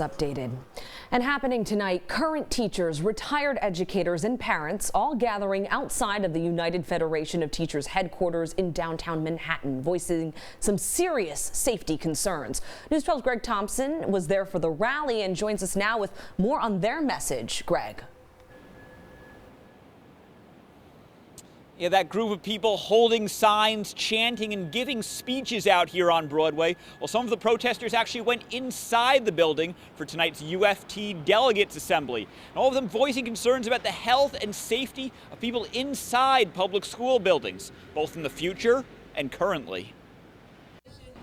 Updated. And happening tonight, current teachers, retired educators and parents all gathering outside of the United Federation of Teachers headquarters in downtown Manhattan, voicing some serious safety concerns. News 12's Greg Thompson was there for the rally and joins us now with more on their message. Greg. Yeah, that group of people holding signs, chanting and giving speeches out here on Broadway. Well, some of the protesters actually went inside the building for tonight's UFT Delegates Assembly. And all of them voicing concerns about the health and safety of people inside public school buildings, both in the future and currently.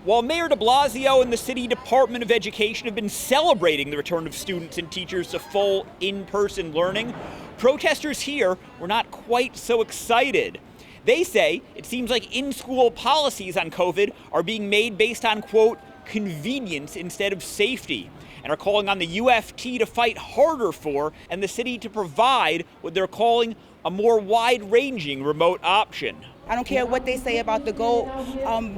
While Mayor de Blasio and the City Department of Education have been celebrating the return of students and teachers to full in-person learning, protesters here were not quite so excited. They say it seems like in-school policies on COVID are being made based on, quote, convenience instead of safety, and are calling on the UFT to fight harder for and the city to provide what they're calling a more wide-ranging remote option. I don't care what they say about the gold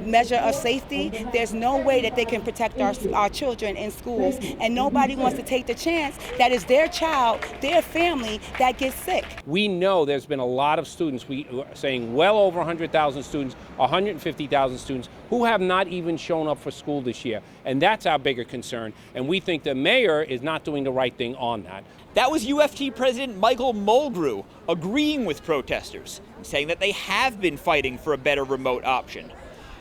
measure of safety. There's no way that they can protect our children in schools, and nobody wants to take the chance that it's their child, their family that gets sick. We know there's been a lot of students, we are saying well over 100,000 students, 150,000 students who have not even shown up for school this year, and that's our bigger concern, and we think the mayor is not doing the right thing on that. That was UFT President Michael Mulgrew agreeing with protesters, saying that they have been fighting for a better remote option.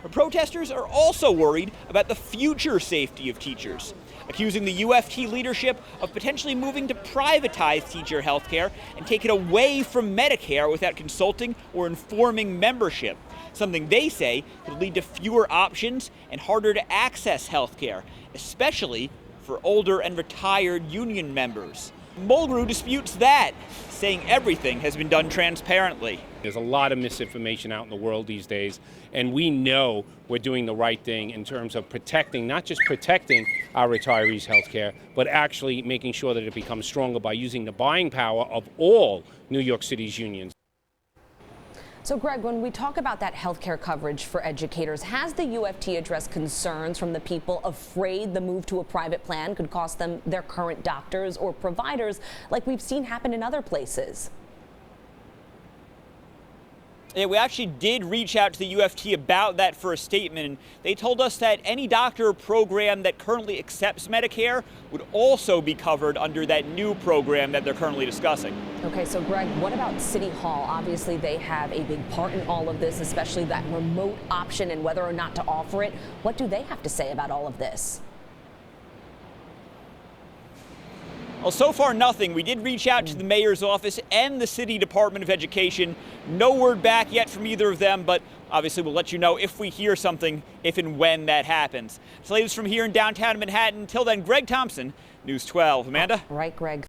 But protesters are also worried about the future safety of teachers, accusing the UFT leadership of potentially moving to privatize teacher health care and take it away from Medicare without consulting or informing membership, something they say could lead to fewer options and harder to access health care, especially for older and retired union members. Mulgrew disputes that, saying everything has been done transparently. There's a lot of misinformation out in the world these days, and we know we're doing the right thing in terms of protecting, not just protecting our retirees' health care, but actually making sure that it becomes stronger by using the buying power of all New York City's unions. So, Greg, when we talk about that healthcare coverage for educators, has the UFT addressed concerns from the people afraid the move to a private plan could cost them their current doctors or providers, like we've seen happen in other places? Yeah, we actually did reach out to the UFT about that for a statement, and they told us that any doctor or program that currently accepts Medicare would also be covered under that new program that they're currently discussing. Okay, so Greg, what about City Hall? Obviously, they have a big part in all of this, especially that remote option and whether or not to offer it. What do they have to say about all of this? Well, so far nothing. We did reach out to the mayor's office and the City Department of Education. No word back yet from either of them, but obviously we'll let you know if we hear something, if and when that happens. It's the latest from here in downtown Manhattan. Until then, Greg Thompson, News 12. Amanda? Right, Greg.